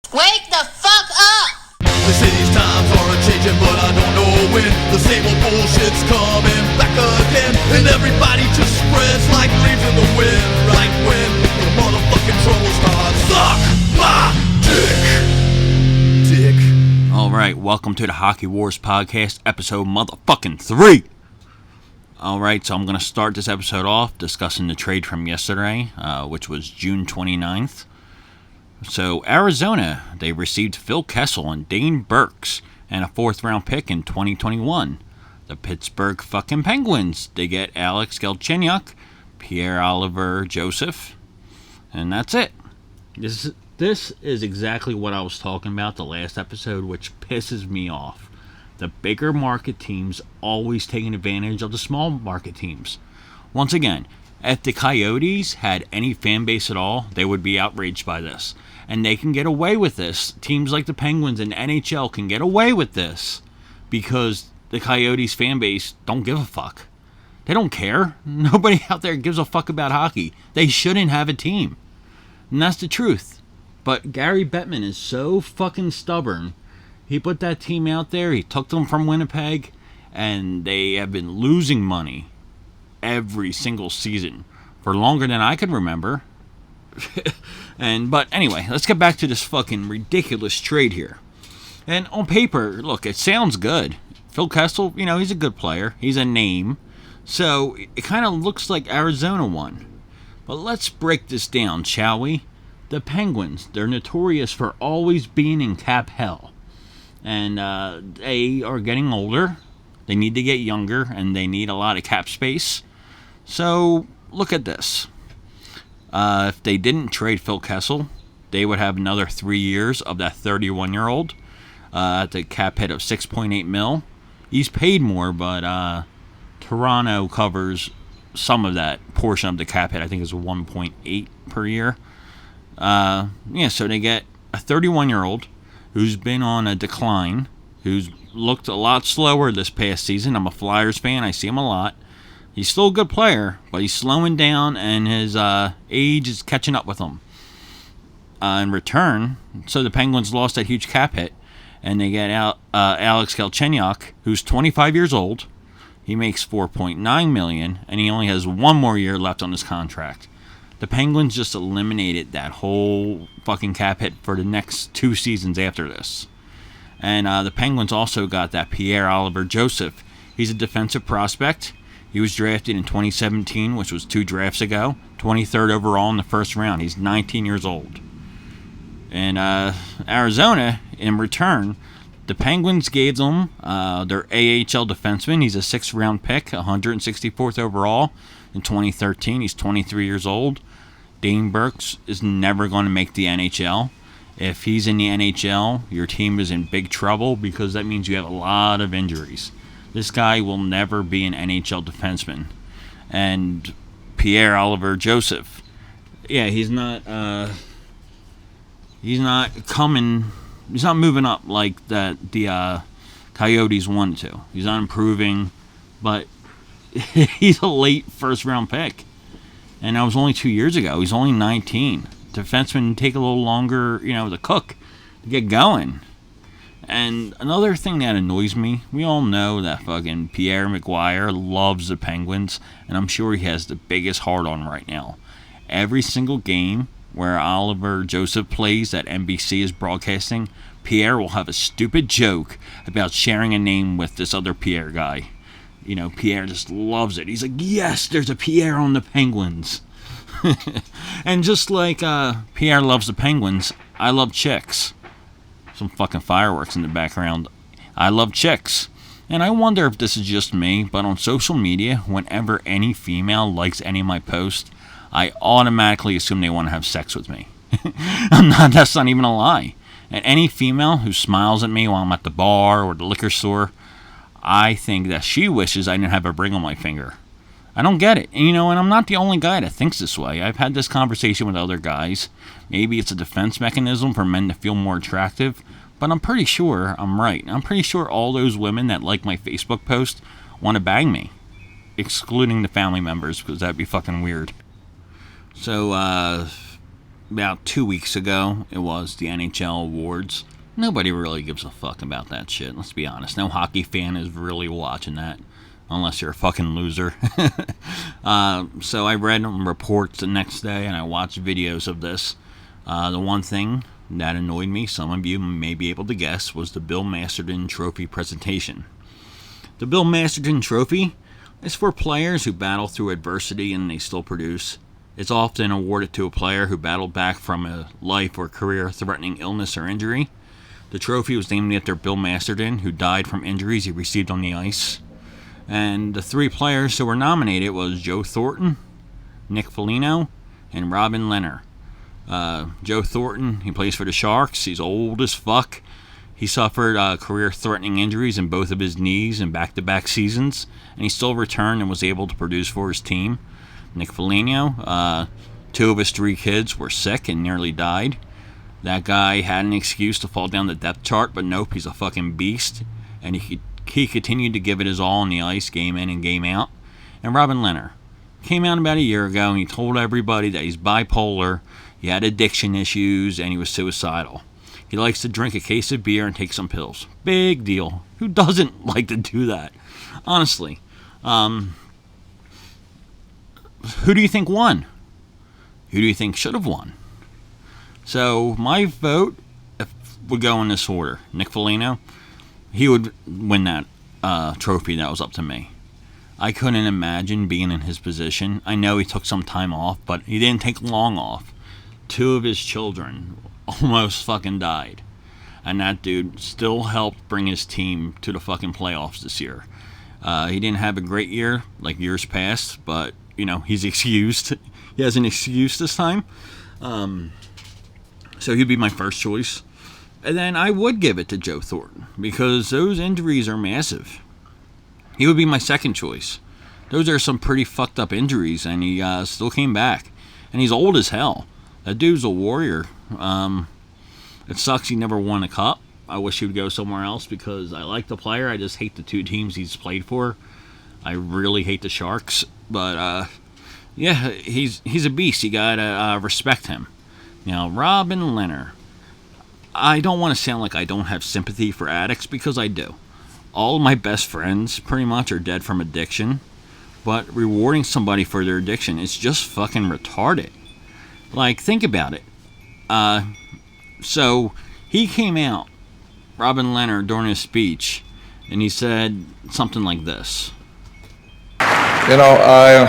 Wake the fuck up! The city's times are a-changing, but I don't know when. The same old bullshit's coming back again, and everybody just spreads like leaves in the wind. Right when the motherfucking trouble starts. Suck my dick. Alright, welcome to the Hockey Wars Podcast, episode motherfucking 3. Alright, so I'm going to start this episode off discussing the trade from yesterday, which was June 29th. So, Arizona, they received Phil Kessel and Dane Burks and a 4th round pick in 2021. The Pittsburgh fucking Penguins, they get Alex Galchenyuk, Pierre-Olivier Joseph, and that's it. This is exactly what I was talking about the last episode, which pisses me off. The bigger market teams always taking advantage of the small market teams. Once again, if the Coyotes had any fan base at all, they would be outraged by this. And they can get away with this. Teams like the Penguins and NHL can get away with this because the Coyotes fan base don't give a fuck. They don't care. Nobody out there gives a fuck about hockey. They shouldn't have a team. And that's the truth. But Gary Bettman is so fucking stubborn. He put that team out there. He took them from Winnipeg. And they have been losing money every single season for longer than I could remember. But anyway, let's get back to this fucking ridiculous trade here. And on paper, look, it sounds good. Phil Kessel, he's a good player. He's a name. So it kind of looks like Arizona won. But let's break this down, shall we? The Penguins, they're notorious for always being in cap hell. And they are getting older. They need to get younger, and they need a lot of cap space. So look at this. If they didn't trade Phil Kessel, they would have another 3 years of that 31-year-old at the cap hit of $6.8 million. He's paid more, but Toronto covers some of that portion of the cap hit. I think it's 1.8 per year. So they get a 31-year-old who's been on a decline, who's looked a lot slower this past season. I'm a Flyers fan. I see him a lot. He's still a good player, but he's slowing down, and his age is catching up with him. In return, so the Penguins lost that huge cap hit, and they get Alex Galchenyuk, who's 25 years old. He makes $4.9 million, and he only has one more year left on his contract. The Penguins just eliminated that whole fucking cap hit for the next 2 seasons after this. And the Penguins also got that Pierre-Olivier Joseph. He's a defensive prospect. He was drafted in 2017, which was 2 drafts ago. 23rd overall in the first round. He's 19 years old. And Arizona, in return, the Penguins gave them their AHL defenseman. He's a 6th round pick, 164th overall in 2013. He's 23 years old. Dane Burks is never going to make the NHL. If he's in the NHL, your team is in big trouble because that means you have a lot of injuries. This guy will never be an NHL defenseman. And Pierre-Olivier Joseph, he's not moving up like the Coyotes wanted to. He's not improving, but he's a late first-round pick. And that was only 2 years ago. He's only 19. Defensemen take a little longer, to cook, to get going. And another thing that annoys me, we all know that fucking Pierre McGuire loves the Penguins, and I'm sure he has the biggest heart-on right now. Every single game where Oliver Joseph plays that NBC is broadcasting, Pierre will have a stupid joke about sharing a name with this other Pierre guy. Pierre just loves it. He's like, yes, there's a Pierre on the Penguins. And just like Pierre loves the Penguins, I love chicks. Some fucking fireworks in the background. I love chicks. And I wonder if this is just me, but on social media, whenever any female likes any of my posts, I automatically assume they want to have sex with me. That's not even a lie. And any female who smiles at me while I'm at the bar or the liquor store, I think that she wishes I didn't have a ring on my finger. I don't get it. And I'm not the only guy that thinks this way. I've had this conversation with other guys. Maybe it's a defense mechanism for men to feel more attractive, but I'm pretty sure I'm right. I'm pretty sure all those women that like my Facebook post want to bang me, excluding the family members, because that'd be fucking weird. So, about 2 weeks ago, it was the NHL awards. Nobody really gives a fuck about that shit, let's be honest. No hockey fan is really watching that, unless you're a fucking loser. So I read reports the next day, and I watched videos of this. The one thing that annoyed me, some of you may be able to guess, was the Bill Masteron Trophy presentation. The Bill Masteron Trophy is for players who battle through adversity and they still produce. It's often awarded to a player who battled back from a life or career-threatening illness or injury. The trophy was named after Bill Masteron, who died from injuries he received on the ice. And the 3 players who were nominated was Joe Thornton, Nick Foligno, and Robin Lehner. Joe Thornton, he plays for the Sharks. He's old as fuck. He suffered career-threatening injuries in both of his knees in back-to-back seasons, and he still returned and was able to produce for his team. Nick Foligno, 2 of his 3 kids were sick and nearly died. That guy had an excuse to fall down the depth chart, but nope, he's a fucking beast, and he continued to give it his all on the ice, game in and game out. And Robin Lehner came out about a year ago, and he told everybody that he's bipolar, he had addiction issues, and he was suicidal. He likes to drink a case of beer and take some pills. Big deal. Who doesn't like to do that? Honestly. Who do you think won? Who do you think should have won? So, my vote would go in this order. Nick Foligno, he would win that trophy. That was up to me. I couldn't imagine being in his position. I know he took some time off, but he didn't take long off. 2 of his children almost fucking died. And that dude still helped bring his team to the fucking playoffs this year. He didn't have a great year like years past, but, you know, he's excused. He has an excuse this time. So he'd be my first choice. And then I would give it to Joe Thornton, because those injuries are massive. He would be my second choice. Those are some pretty fucked up injuries, and he still came back. And he's old as hell. That dude's a warrior. It sucks he never won a cup. I wish he would go somewhere else, because I like the player. I just hate the 2 teams he's played for. I really hate the Sharks. But, yeah, he's a beast. You gotta respect him. Now, Robin Lehner. I don't want to sound like I don't have sympathy for addicts, because I do. All of my best friends, pretty much, are dead from addiction. But rewarding somebody for their addiction is just fucking retarded. Like, think about it. So, he came out, Robin Lehner, during his speech, and he said something like this. You know,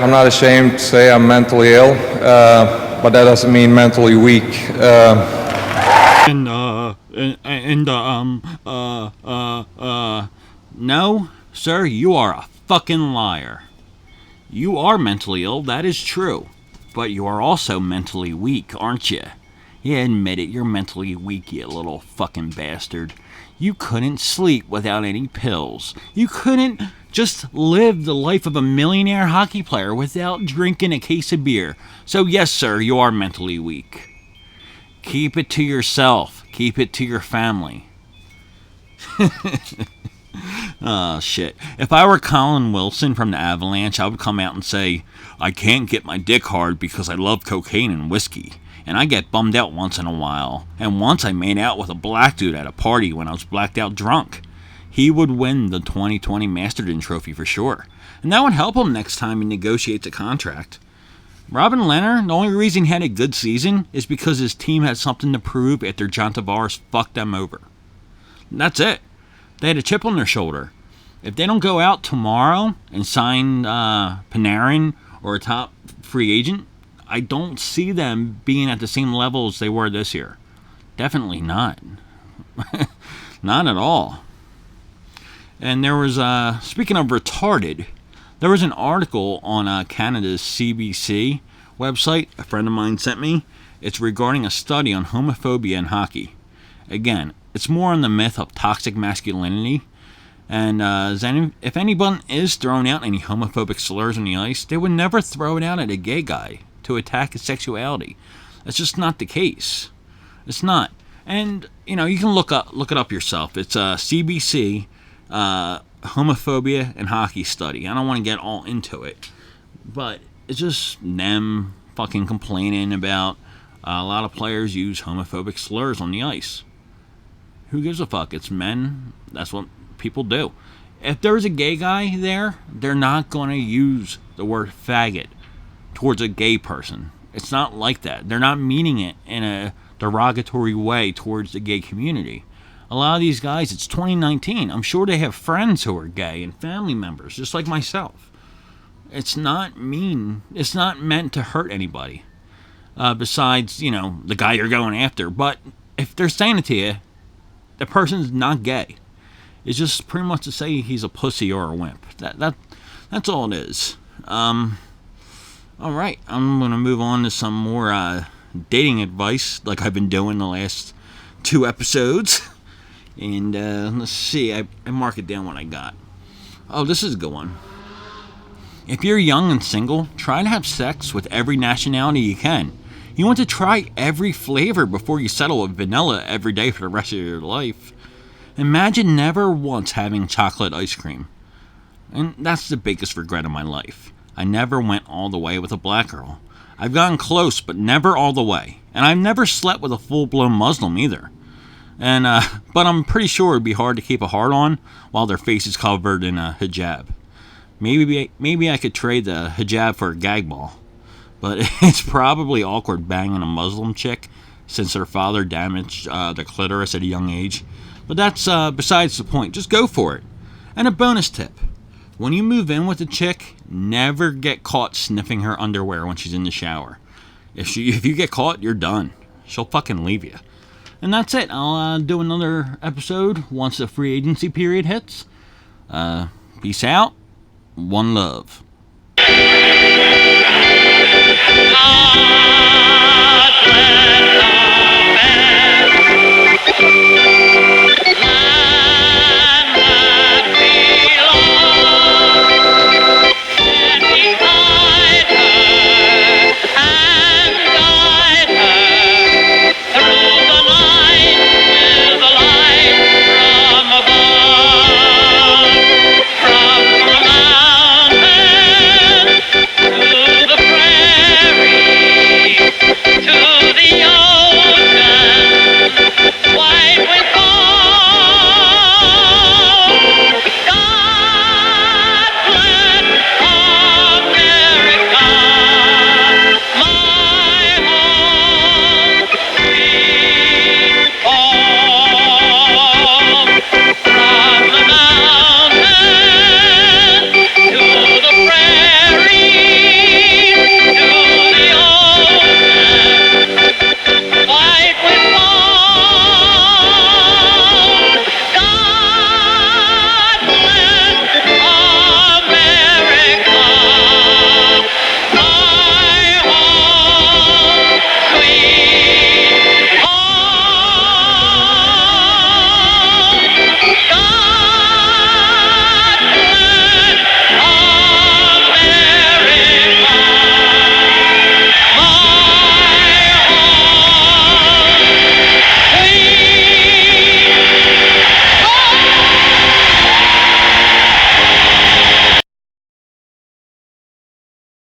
I'm not ashamed to say I'm mentally ill, but that doesn't mean mentally weak. No, sir, you are a fucking liar. You are mentally ill, that is true. But you are also mentally weak, aren't you? Yeah, admit it, you're mentally weak, you little fucking bastard. You couldn't sleep without any pills. You couldn't just live the life of a millionaire hockey player without drinking a case of beer. So yes, sir, you are mentally weak. Keep it to yourself. Keep it to your family. Oh, shit. If I were Colin Wilson from the Avalanche, I would come out and say, I can't get my dick hard because I love cocaine and whiskey. And I get bummed out once in a while. And once I made out with a black dude at a party when I was blacked out drunk. He would win the 2020 Masteron Trophy for sure. And that would help him next time he negotiates a contract. Robin Lehner, the only reason he had a good season is because his team had something to prove after John Tavares fucked them over. That's it. They had a chip on their shoulder. If they don't go out tomorrow and sign Panarin or a top free agent, I don't see them being at the same level as they were this year. Definitely not. Not at all. And there was, speaking of retarded, there was an article on Canada's CBC website a friend of mine sent me. It's regarding a study on homophobia in hockey. Again, it's more on the myth of toxic masculinity. And if anyone is throwing out any homophobic slurs on the ice, they would never throw it out at a gay guy to attack his sexuality. That's just not the case. It's not. And, you know, you can look it up yourself. It's CBC homophobia and hockey study. I don't want to get all into it, but it's just them fucking complaining about A lot of players use homophobic slurs on the ice. Who gives a fuck? It's men. That's what people do. If there's a gay guy there, they're not going to use the word faggot towards a gay person. It's not like that. They're not meaning it in a derogatory way towards the gay community. A lot of these guys, it's 2019. I'm sure they have friends who are gay and family members, just like myself. It's not mean. It's not meant to hurt anybody. Besides, the guy you're going after. But if they're saying it to you, the person's not gay. It's just pretty much to say he's a pussy or a wimp. That's all it is. Alright, I'm going to move on to some more dating advice like I've been doing the last 2 episodes. And let's see, I mark it down what I got. Oh, this is a good one. If you're young and single, try to have sex with every nationality you can. You want to try every flavor before you settle with vanilla every day for the rest of your life. Imagine never once having chocolate ice cream. And that's the biggest regret of my life. I never went all the way with a black girl. I've gotten close, but never all the way. And I've never slept with a full-blown Muslim either. And but I'm pretty sure it'd be hard to keep a heart on while their face is covered in a hijab. Maybe I could trade the hijab for a gag ball. But it's probably awkward banging a Muslim chick since her father damaged the clitoris at a young age. But that's besides the point. Just go for it. And a bonus tip. When you move in with a chick, never get caught sniffing her underwear when she's in the shower. If you get caught, you're done. She'll fucking leave you. And that's it. I'll do another episode once the free agency period hits. Peace out. One love. Ah!